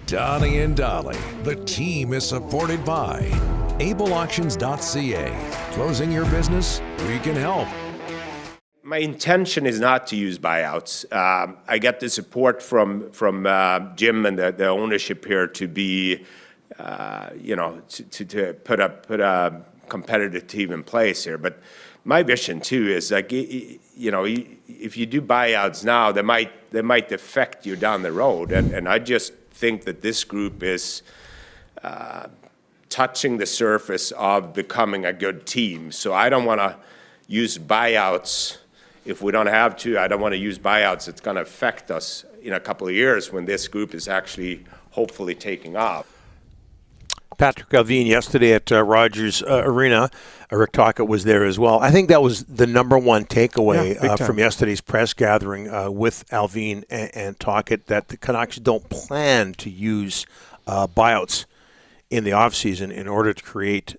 Donnie and Dolly. The team is supported by ableauctions.ca. Closing your business? We can help. My intention is not to use buyouts. I get the support from Jim and the ownership here to be, to put a competitive team in place here. But my vision too is like, if you do buyouts now, they might affect you down the road. And I just think that this group is touching the surface of becoming a good team. So I don't want to use buyouts if we don't have to. I don't want to use buyouts. It's going to affect us in a couple of years when this group is actually hopefully taking off. Patrik Allvin yesterday at Rogers Arena. Rick Tocchet was there as well. I think that was the number one takeaway from yesterday's press gathering with Allvin and Tocchet, that the Canucks don't plan to use buyouts in the offseason in order to create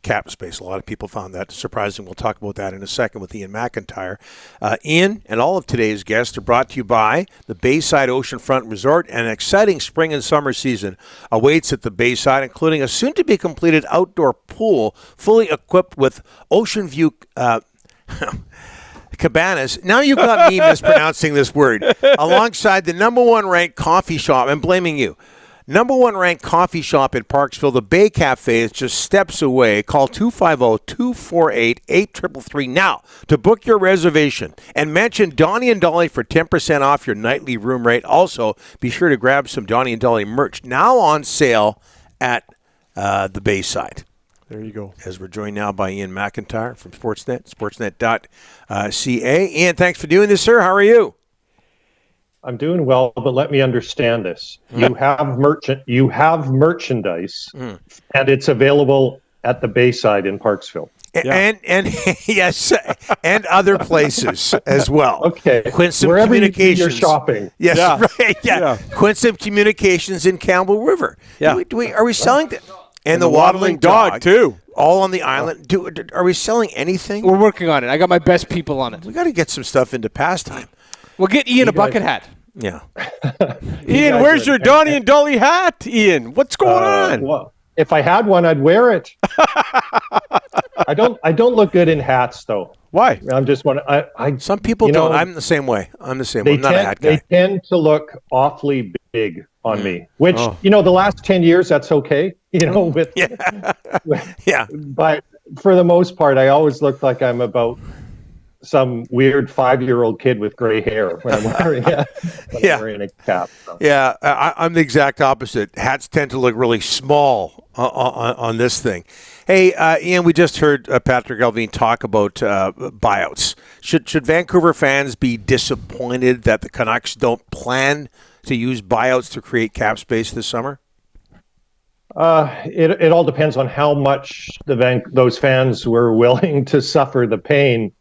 cap space. A lot of people found that surprising. We'll talk about that in a second with Iain MacIntyre. Iain and all of today's guests are brought to you by the Bayside Oceanfront Resort. An exciting spring and summer season awaits at the Bayside, including a soon-to-be-completed outdoor pool fully equipped with ocean view cabanas. Now you've got me mispronouncing this word. Alongside the number one ranked coffee shop. I'm blaming you. Number one ranked coffee shop in Parksville, the Bay Cafe, is just steps away. Call 250-248-8333 now to book your reservation. And mention Donnie and Dolly for 10% off your nightly room rate. Also, be sure to grab some Donnie and Dolly merch now on sale at the Bayside. There you go. As we're joined now by Iain MacIntyre from Sportsnet, sportsnet.ca. Iain, thanks for doing this, sir. How are you? I'm doing well, but let me understand this. You have merchandise, and it's available at the Bayside in Parksville. And yes, and other places as well. Okay. Quinsam Wherever Communications. you're shopping. Yes, right. Yeah. Quinsam Communications in Campbell River. Yeah. Are we selling that? And the waddling dog too. All on the island. Are we selling anything? We're working on it. I got my best people on it. We got to get some stuff into pastime. We'll get Iain a bucket hat. Yeah. Iain, where's your Donnie and Dolly hat, Iain? What's going on? Well, if I had one, I'd wear it. I don't look good in hats, though. Why? I'm just one. Some people don't. I'm the same way. I'm not a hat guy. They tend to look awfully big on me, which, the last 10 years, that's okay. But for the most part, I always look like I'm about some weird 5-year-old kid with gray hair when I'm wearing a cap. So. Yeah, I'm the exact opposite. Hats tend to look really small on this thing. Hey, Iain, we just heard Patrik Allvin talk about buyouts. Should Vancouver fans be disappointed that the Canucks don't plan to use buyouts to create cap space this summer? It all depends on how much those fans were willing to suffer the pain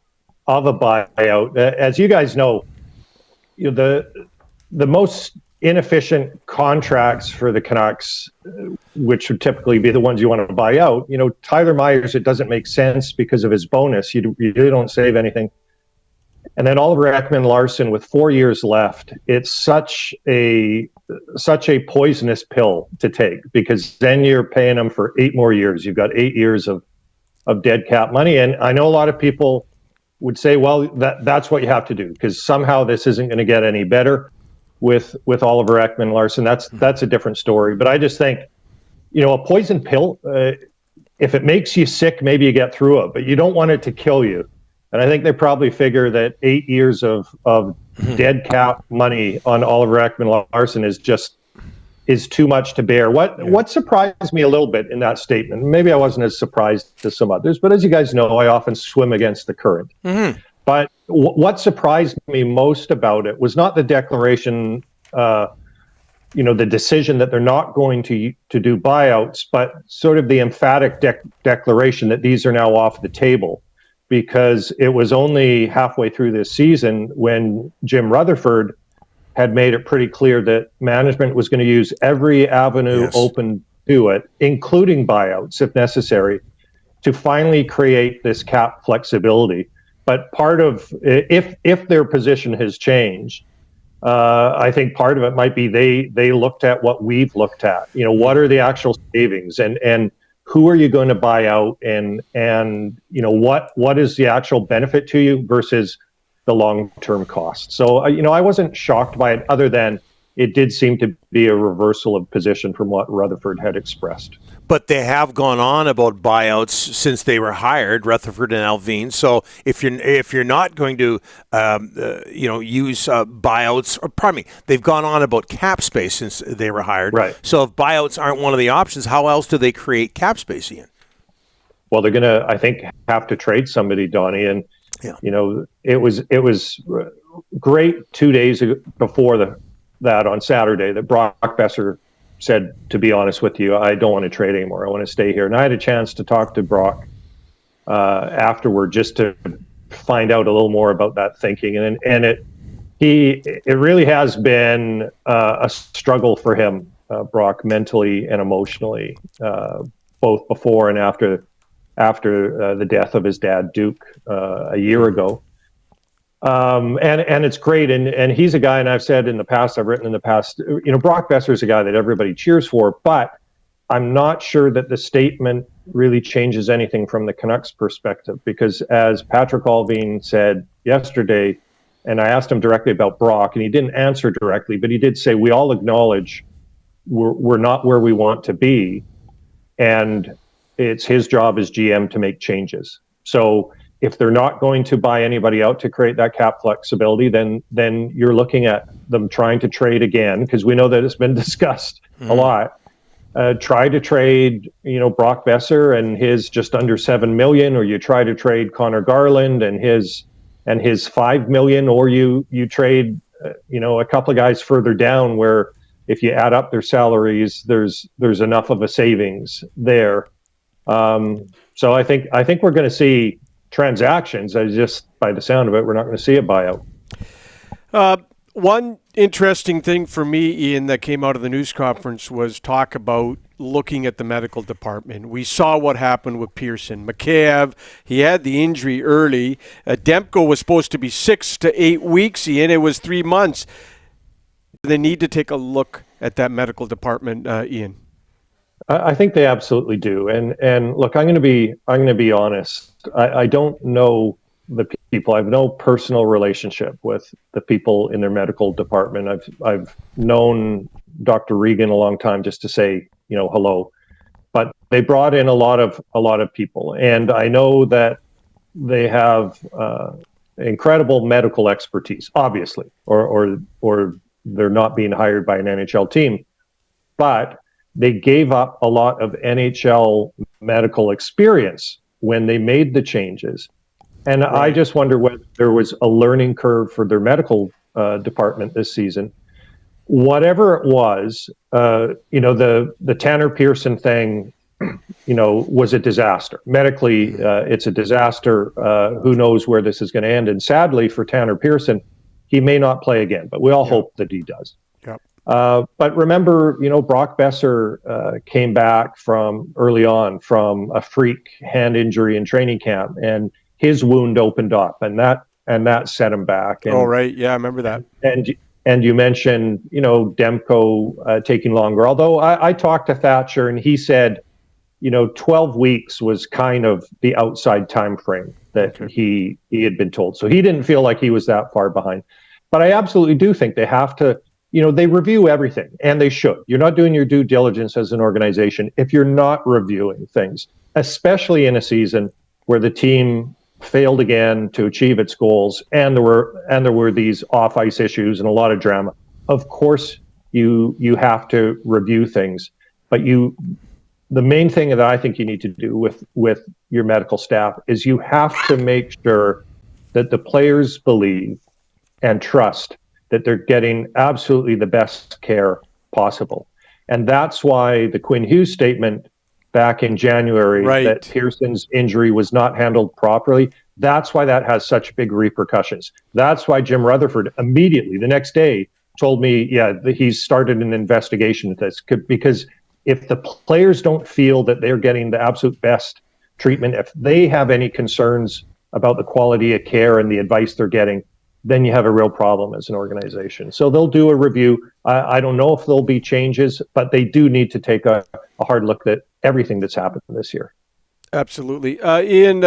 of a buyout. As you guys know, the most inefficient contracts for the Canucks, which would typically be the ones you want to buy out, Tyler Myers, it doesn't make sense because of his bonus. You really don't save anything. And then Oliver Ekman-Larsson with 4 years left, it's such a poisonous pill to take, because then you're paying them for 8 more years. You've got 8 years of dead cap money. And I know a lot of people would say, well, that's what you have to do, because somehow this isn't going to get any better with Oliver Ekman-Larsson. That's a different story. But I just think, a poison pill, if it makes you sick, maybe you get through it, but you don't want it to kill you. And I think they probably figure that 8 years of dead cap money on Oliver Ekman-Larsson is too much to bear. What surprised me a little bit in that statement, maybe I wasn't as surprised as some others, but as you guys know, I often swim against the current. Mm-hmm. But what surprised me most about it was not the declaration, the decision that they're not going to do buyouts, but sort of the emphatic declaration that these are now off the table. Because it was only halfway through this season when Jim Rutherford had made it pretty clear that management was going to use every avenue open to it, including buyouts if necessary, to finally create this cap flexibility. But part of, if their position has changed, I think part of it might be they looked at what we've looked at. What are the actual savings, and who are you going to buy out, and what is the actual benefit to you versus the long-term cost. So I wasn't shocked by it, other than it did seem to be a reversal of position from what Rutherford had expressed. But they have gone on about buyouts since they were hired, Rutherford and Allvin. So if you're not going to use buyouts, or pardon me, they've gone on about cap space since they were hired. Right. So if buyouts aren't one of the options, how else do they create cap space, Ian? Well, they're going to, I think, have to trade somebody, Donnie, and it was great 2 days before that on Saturday that Brock Besser said, to be honest with you, I don't want to trade anymore. I want to stay here. And I had a chance to talk to Brock afterward, just to find out a little more about that thinking. And it really has been a struggle for him, Brock, mentally and emotionally, both before and after the death of his dad, Duke, a year ago. And it's great. And he's a guy, and I've said in the past, I've written in the past, Brock Besser is a guy that everybody cheers for, but I'm not sure that the statement really changes anything from the Canucks perspective, because as Patrik Allvin said yesterday, and I asked him directly about Brock, and he didn't answer directly, but he did say, we all acknowledge we're not where we want to be, and it's his job as GM to make changes. So if they're not going to buy anybody out to create that cap flexibility, then you're looking at them trying to trade again, because we know that it's been discussed a lot. Try to trade, Brock Besser and his just under $7 million, or you try to trade Connor Garland and his $5 million, or you trade, a couple of guys further down where if you add up their salaries, there's enough of a savings there. So I think we're going to see transactions. Just by the sound of it, we're not going to see a buyout. One interesting thing for me, Ian, that came out of the news conference was talk about looking at the medical department. We saw what happened with Pearson. Mikheyev, he had the injury early. Demko was supposed to be 6 to 8 weeks, Ian. It was 3 months. They need to take a look at that medical department, Ian. I think they absolutely do. And look, I'm going to be honest. I don't know the people. I have no personal relationship with the people in their medical department. I've known Dr. Regan a long time, just to say, hello. But they brought in a lot of people, and I know that they have incredible medical expertise, obviously, or they're not being hired by an NHL team. But they gave up a lot of NHL medical experience when they made the changes. And right. I just wonder whether there was a learning curve for their medical department this season. Whatever it was, the Tanner Pearson thing, was a disaster. Medically, it's a disaster. Who knows where this is going to end? And sadly for Tanner Pearson, he may not play again, but we all hope that he does. Yep. But remember, Brock Besser came back early on from a freak hand injury in training camp, and his wound opened up, and that set him back. And, oh, right. Yeah, I remember that. And you mentioned, Demko taking longer. Although I talked to Thatcher, and he said, 12 weeks was kind of the outside time frame that he had been told. So he didn't feel like he was that far behind. But I absolutely do think they have to, they review everything, and they should. You're not doing your due diligence as an organization if you're not reviewing things, especially in a season where the team failed again to achieve its goals, and there were these off-ice issues and a lot of drama. Of course, you have to review things, but the main thing that I think you need to do with your medical staff is you have to make sure that the players believe and trust that they're getting absolutely the best care possible. And that's why the Quinn Hughes statement back in January that Pearson's injury was not handled properly, that's why that has such big repercussions. That's why Jim Rutherford immediately the next day told me, he's started an investigation into this, because if the players don't feel that they're getting the absolute best treatment, if they have any concerns about the quality of care and the advice they're getting, then you have a real problem as an organization. So they'll do a review. I don't know if there'll be changes, but they do need to take a hard look at everything that's happened this year. Absolutely. In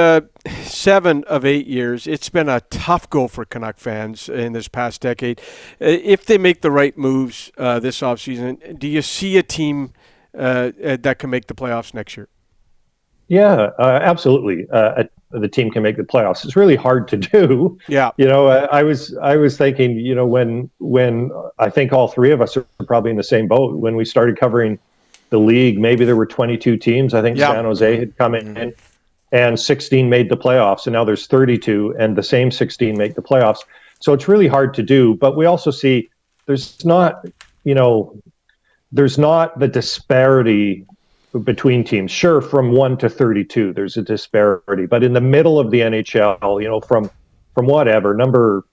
7 of 8 years, it's been a tough go for Canuck fans in this past decade. If they make the right moves this offseason, do you see a team that can make the playoffs next year? Yeah, absolutely. The team can make the playoffs. It's really hard to do. Yeah. I was thinking, when I think all three of us are probably in the same boat. When we started covering the league, maybe there were 22 teams. I think San Jose had come in, and 16 made the playoffs, and now there's 32, and the same 16 make the playoffs. So it's really hard to do. But we also see there's not the disparity between teams. Sure, from 1 to 32, there's a disparity. But in the middle of the NHL, from whatever number,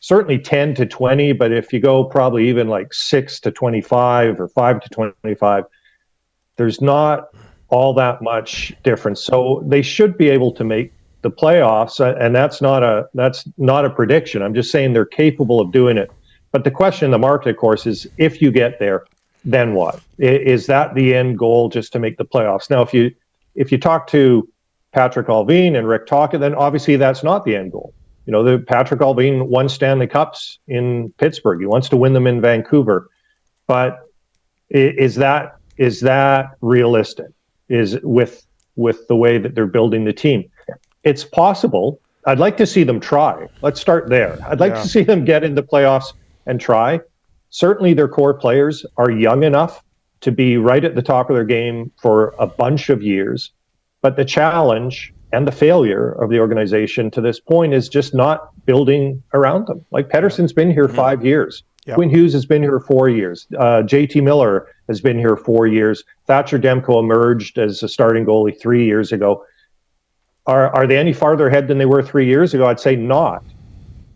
certainly 10 to 20, but if you go probably even like 6 to 25 or 5 to 25, there's not all that much difference. So they should be able to make the playoffs, and that's not a prediction. I'm just saying they're capable of doing it. But the question in the market, of course, is if you get there, then what? Is that the end goal, just to make the playoffs? Now, if you talk to Patrik Allvin and Rick Tocchet, then obviously that's not the end goal. The Patrik Allvin won Stanley Cups in Pittsburgh. He wants to win them in Vancouver. But is that realistic? Is with the way that they're building the team? It's possible. I'd like to see them try. Let's start there. I'd like to see them get into playoffs and try. Certainly their core players are young enough to be right at the top of their game for a bunch of years. But the challenge and the failure of the organization to this point is just not building around them. Like Pettersson's been here 5 years. Yep. Quinn Hughes has been here 4 years. JT Miller has been here 4 years. Thatcher Demko emerged as a starting goalie 3 years ago. Are they any farther ahead than they were 3 years ago? I'd say not.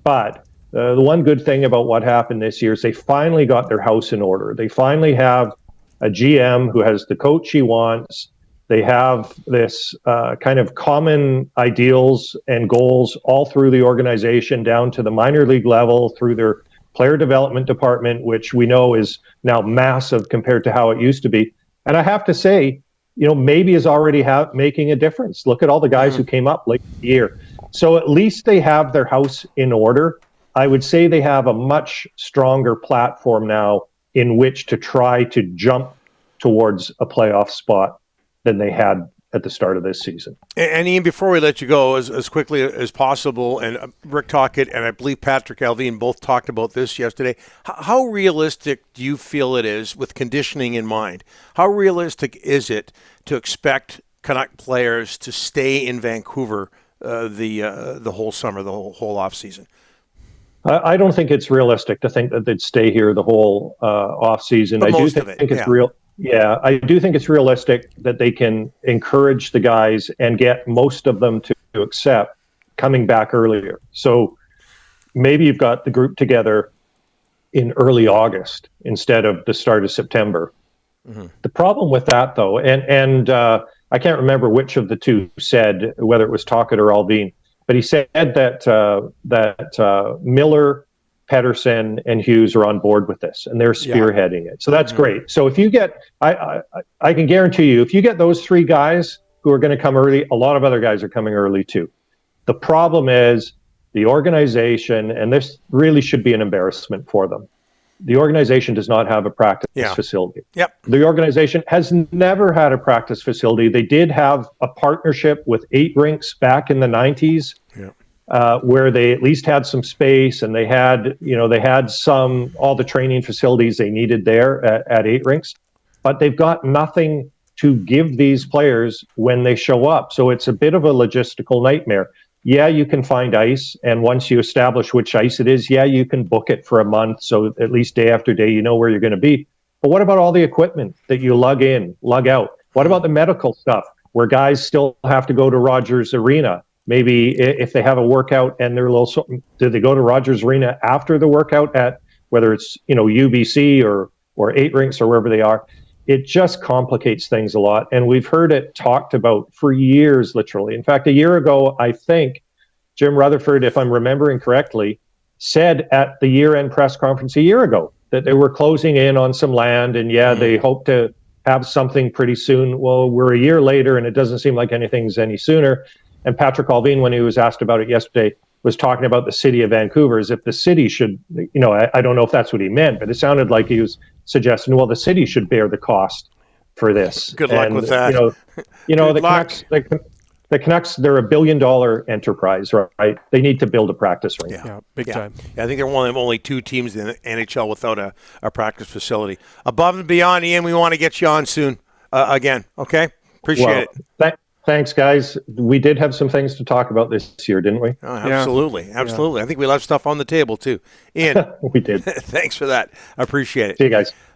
But the one good thing about what happened this year is they finally got their house in order. They finally have a GM who has the coach he wants. They have this kind of common ideals and goals all through the organization, down to the minor league level, through their player development department, which we know is now massive compared to how it used to be. And I have to say, maybe is already making a difference. Look at all the guys who came up late in the year. So at least they have their house in order. I would say they have a much stronger platform now in which to try to jump towards a playoff spot than they had at the start of this season. And Ian, before we let you go, as quickly as possible, and Rick Tocchet and I believe Patrik Allvin both talked about this yesterday, how realistic do you feel it is, with conditioning in mind, how realistic is it to expect Canuck players to stay in Vancouver the whole summer, the whole off season? I don't think it's realistic to think that they'd stay here the whole off season. But I do most think of it, it's real. Yeah, I do think it's realistic that they can encourage the guys and get most of them to accept coming back earlier. So maybe you've got the group together in early August instead of the start of September. Mm-hmm. The problem with that, though, and I can't remember which of the two said, whether it was Tocchet or Allvin, but he said that Miller, Pettersson, and Hughes are on board with this, and they're spearheading it. So that's great. So if you get, I can guarantee you, if you get those three guys who are going to come early, a lot of other guys are coming early too. The problem is the organization, and this really should be an embarrassment for them. The organization does not have a practice facility. Yep. The organization has never had a practice facility. They did have a partnership with 8 rinks back in the 90s. Where they at least had some space, and they had all the training facilities they needed there at 8 rinks, but they've got nothing to give these players when they show up. So it's a bit of a logistical nightmare. Yeah, you can find ice, and once you establish which ice it is, you can book it for a month, so at least day after day you know where you're going to be. But what about all the equipment that you lug in, lug out? What about the medical stuff, where guys still have to go to Rogers Arena? Maybe if they have a workout and they're a little, do they go to Rogers Arena after the workout at whether it's UBC or 8 rinks or wherever they are? It just complicates things a lot, and we've heard it talked about for years, literally. In fact, a year ago, I think Jim Rutherford, if I'm remembering correctly, said at the year-end press conference a year ago that they were closing in on some land, and they hope to have something pretty soon. Well, we're a year later, and it doesn't seem like anything's any sooner. And Patrik Allvin, when he was asked about it yesterday, was talking about the city of Vancouver as if the city should, I don't know if that's what he meant, but it sounded like he was suggesting, well, the city should bear the cost for this. Good luck with that. The Canucks, they're $1 billion enterprise, right? They need to build a practice rink. Yeah, big time. Yeah, I think they're one of only 2 teams in the NHL without a practice facility. Above and beyond, Ian, we want to get you on soon again, okay? Appreciate it. Thanks, guys. We did have some things to talk about this year, didn't we? Oh, absolutely. Yeah. I think we left stuff on the table, too. Ian. We did. Thanks for that. I appreciate it. See you guys.